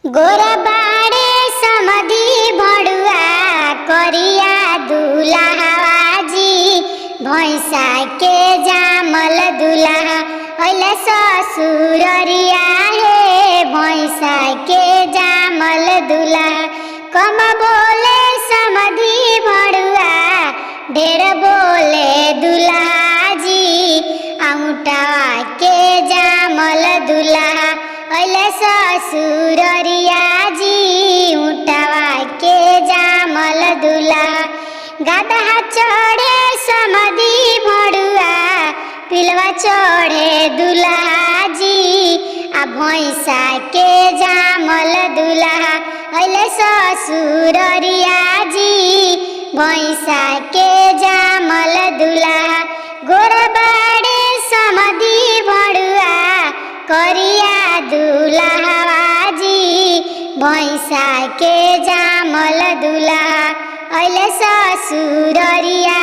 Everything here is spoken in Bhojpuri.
गोरा बाड़े समधी भड़ुआ करिया दुल्हाजी भैंसा के जामल दुल्हा अइले ससुररिया हे भैंसा के जामल दुल्हा कम बोले समधी भड़ुआ ढेर बोले दुल्हाजी औटा के जामल दुल्हा अइले ससुररिया जी उठवा के जामल दुल्हा गदहा चढ़े समधी भड़ुआ पिलवा चढ़े दुल्हा जी आ भैंसा के जामल दुल्हा अइले ससुररिया जी भैंसा के जामल दुल्हा गोरा बाड़े समधी भड़ुआ करिया दुल्हाजी भैंसा के जामल दुल्हा अइले ससुररिया